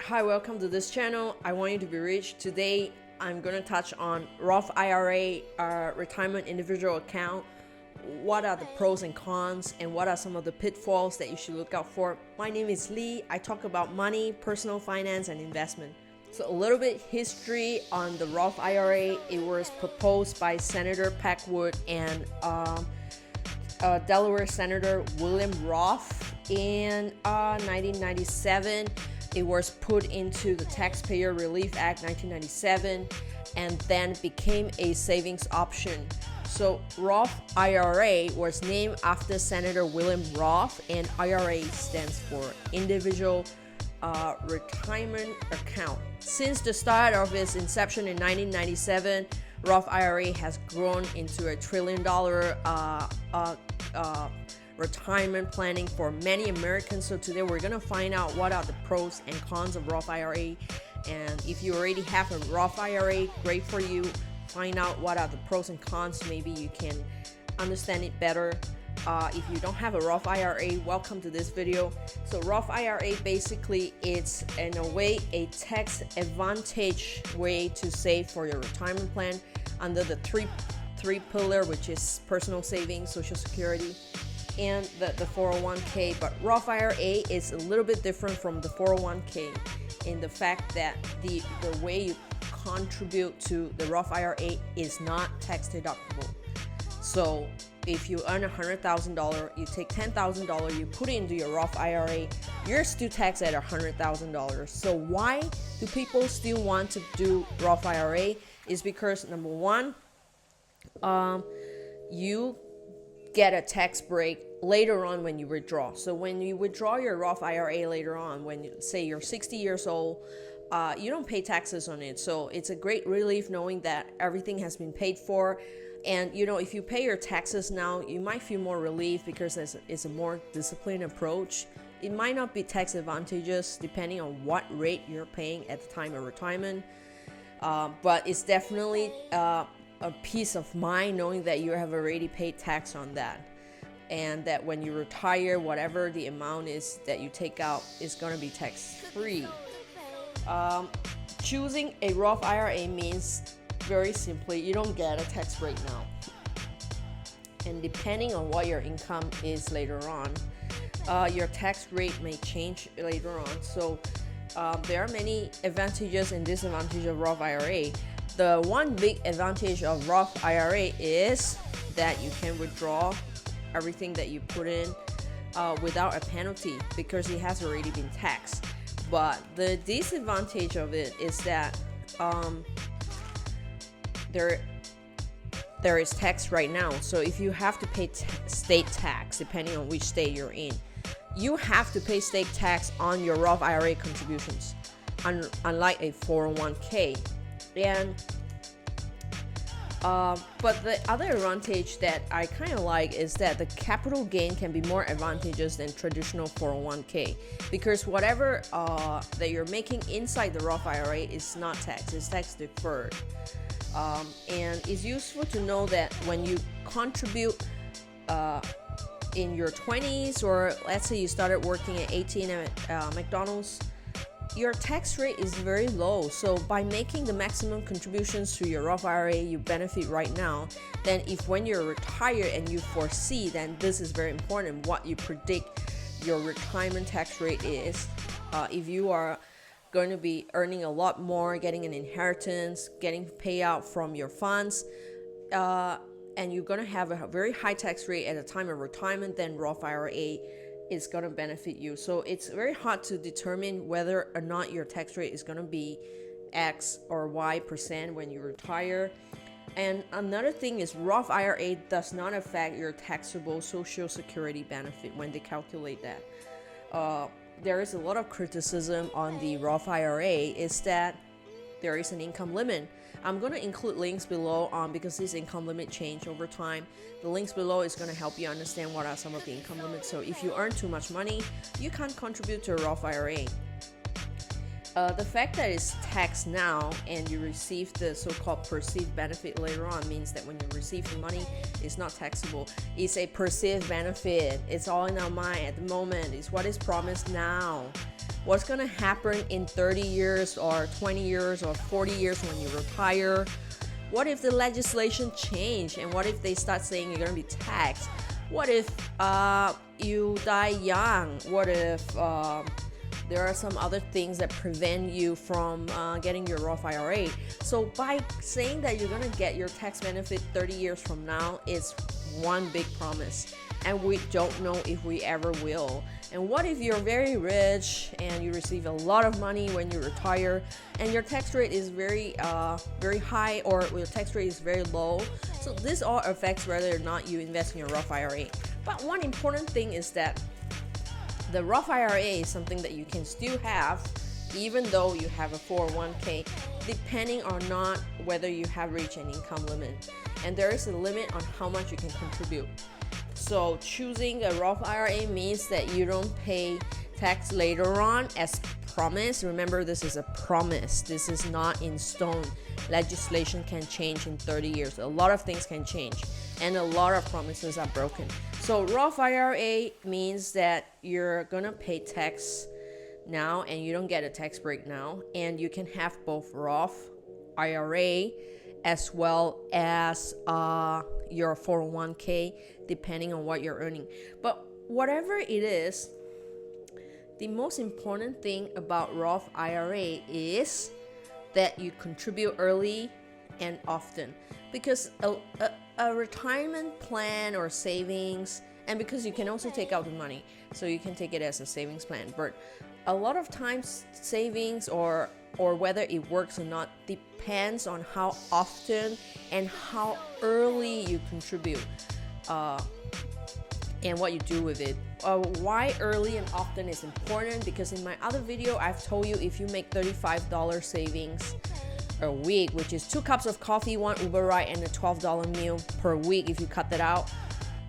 Hi, welcome to this channel. I want you to be rich. Today, I'm going to touch on Roth IRA, retirement individual account. What are the pros and cons, and what are some of the pitfalls that you should look out for? My name is Lee. I talk about money, personal finance, and investment. So a little bit history on the Roth IRA. It was proposed by Senator Packwood and Delaware Senator William Roth in 1997. It was put into the Taxpayer Relief Act 1997 and then became a savings option. So Roth IRA was named after Senator William Roth, and IRA stands for Individual Retirement Account. Since the start of its inception in 1997, Roth IRA has grown into a $1 trillion retirement planning for many Americans. So today we're going to find out what are the pros and cons of Roth IRA. And if you already have a Roth IRA, great for you. Find out what are the pros and cons. Maybe you can understand it better. If you don't have a Roth IRA, welcome to this video. So Roth IRA, basically it's in a way a tax advantage way to save for your retirement plan under the three pillar, which is personal savings, Social Security, and the 401k. But Roth IRA is a little bit different from the 401k in the fact that the way you contribute to the Roth IRA is not tax deductible. So if you earn $100,000, you take $10,000, you put it into your Roth IRA, you're still taxed at $100,000. So why do people still want to do Roth IRA? Is because number one, you get a tax break later on when you withdraw. So when you withdraw your Roth IRA later on, when you say you're 60 years old, you don't pay taxes on it. So it's a great relief knowing that everything has been paid for. And if you pay your taxes now, you might feel more relief because it's a more disciplined approach. It might not be tax advantageous depending on what rate you're paying at the time of retirement, but it's definitely a peace of mind knowing that you have already paid tax on that, and that when you retire, whatever the amount is that you take out is going to be tax free. Choosing a Roth IRA means very simply you don't get a tax break now, and depending on what your income is later on, your tax rate may change later on. So there are many advantages and disadvantages of Roth IRA. The one big advantage of Roth IRA is that you can withdraw everything that you put in without a penalty because it has already been taxed. But the disadvantage of it is that there is tax right now. So if you have to pay state tax, depending on which state you're in, you have to pay state tax on your Roth IRA contributions, unlike a 401k. And but the other advantage that I kind of like is that the capital gain can be more advantageous than traditional 401k, because whatever that you're making inside the Roth IRA is not taxed, it's tax deferred. And it's useful to know that when you contribute in your 20s, or let's say you started working at 18 at McDonald's, your tax rate is very low. So by making the maximum contributions to your Roth IRA, you benefit right now. Then if when you're retired and you foresee, then this is very important, what you predict your retirement tax rate is. If you are going to be earning a lot more, getting an inheritance, getting payout from your funds, and you're going to have a very high tax rate at the time of retirement, then Roth IRA is going to benefit you. So it's very hard to determine whether or not your tax rate is going to be X or Y percent when you retire. And another thing is Roth IRA does not affect your taxable Social Security benefit when they calculate that. There is a lot of criticism on the Roth IRA is that there is an income limit. I'm going to include links below because this income limit change over time. The links below is going to help you understand what are some of the income limits. So if you earn too much money, you can't contribute to a Roth IRA. The fact that it's taxed now and you receive the so-called perceived benefit later on means that when you receive the money, it's not taxable. It's a perceived benefit. It's all in our mind at the moment. It's what is promised now. What's going to happen in 30 years or 20 years or 40 years when you retire? What if the legislation change, and what if they start saying you're going to be taxed? What if you die young? What if there are some other things that prevent you from getting your Roth IRA? So by saying that you're going to get your tax benefit 30 years from now, it's one big promise, and we don't know if we ever will. And what if you're very rich and you receive a lot of money when you retire, and your tax rate is very high, or your tax rate is very low? So this all affects whether or not you invest in your Roth IRA. But one important thing is that the Roth IRA is something that you can still have even though you have a 401k, depending or not whether you have reached an income limit. And there is a limit on how much you can contribute. So choosing a Roth IRA means that you don't pay tax later on as promised. Remember, this is a promise. This is not in stone. Legislation can change in 30 years. A lot of things can change, and a lot of promises are broken. So Roth IRA means that you're gonna pay tax now and you don't get a tax break now, and you can have both Roth IRA as well as your 401k, depending on what you're earning. But whatever it is, the most important thing about Roth IRA is that you contribute early and often, because a retirement plan or savings, and because you can also take out the money, so you can take it as a savings plan. But a lot of times savings or whether it works or not depends on how often and how early you contribute and what you do with it. Why early and often is important? Because in my other video I've told you, if you make $35 savings a week, which is 2 cups of coffee, 1 Uber ride, and a $12 meal per week, if you cut that out,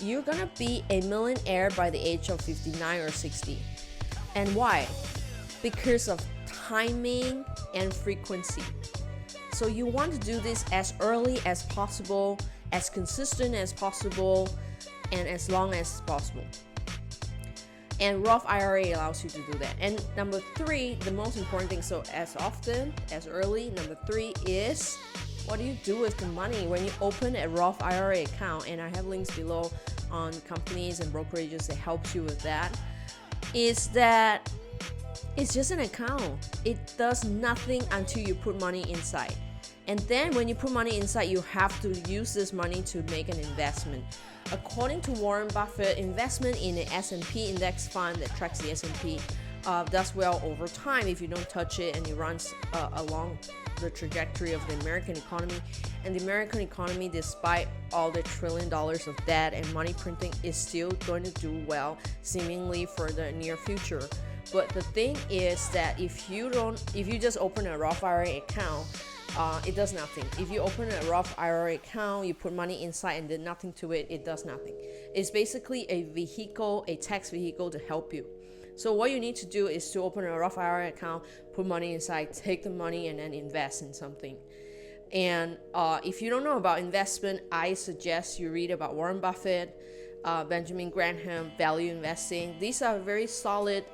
you're gonna be a millionaire by the age of 59 or 60. And why? Because of timing and frequency. So you want to do this as early as possible, as consistent as possible, and as long as possible. And Roth IRA allows you to do that. And number 3, the most important thing, so as often, as early. Number 3 is, what do you do with the money when you open a Roth IRA account? And I have links below on companies and brokerages that helps you with that. Is that it's just an account. It does nothing until you put money inside. And then when you put money inside, you have to use this money to make an investment. According to Warren Buffett, investment in an S&P index fund that tracks the S&P does well over time if you don't touch it, and it runs along the trajectory of the American economy. And the American economy, despite all the $1 trillion of debt and money printing, is still going to do well, seemingly for the near future. But the thing is that if you just open a Roth IRA account, it does nothing. If you open a Roth IRA account, you put money inside and did nothing to it, it does nothing. It's basically a vehicle, a tax vehicle to help you. So what you need to do is to open a Roth IRA account, put money inside, take the money, and then invest in something. And if you don't know about investment, I suggest you read about Warren Buffett, Benjamin Graham, value investing. These are very solid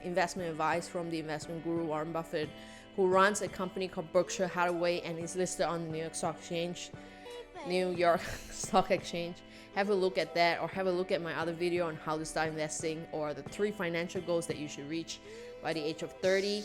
investment advice from the investment guru Warren Buffett, who runs a company called Berkshire Hathaway and is listed on the New York Stock Exchange. Have a look at that, or have a look at my other video on how to start investing, or the 3 financial goals that you should reach by the age of 30,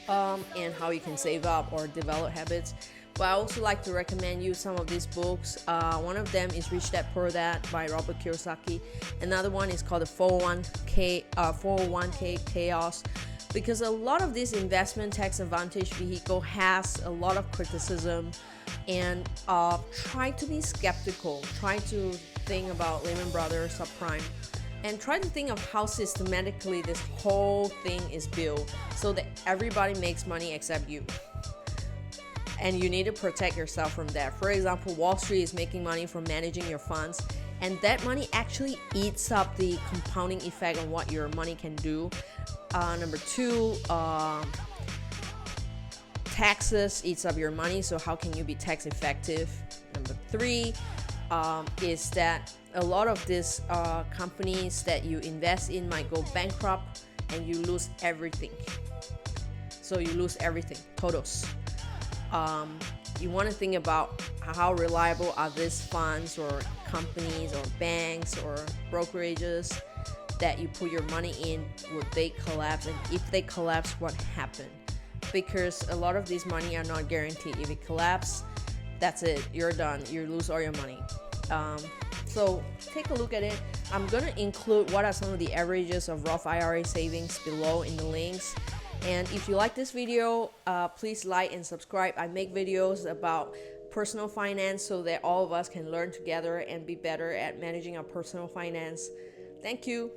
and how you can save up or develop habits. But I also like to recommend you some of these books. One of them is Rich Dad Poor Dad by Robert Kiyosaki. Another one is called the 401k Chaos, because a lot of this investment tax advantage vehicle has a lot of criticism. And try to be skeptical, try to think about Lehman Brothers, subprime, and try to think of how systematically this whole thing is built so that everybody makes money except you. And you need to protect yourself from that. For example, Wall Street is making money from managing your funds, and that money actually eats up the compounding effect on what your money can do. Number 2, taxes eats up your money, so how can you be tax effective? Number 3 is that a lot of these companies that you invest in might go bankrupt and you lose everything. So you lose everything, totals. You want to think about how reliable are these funds or companies or banks or brokerages that you put your money in. Would they collapse? And if they collapse, what happened? Because a lot of these money are not guaranteed. If it collapses, that's it, you're done, you lose all your money. So take a look at it. I'm gonna include what are some of the averages of Roth IRA savings below in the links. And if you like this video, please like and subscribe. I make videos about personal finance so that all of us can learn together and be better at managing our personal finance. Thank you.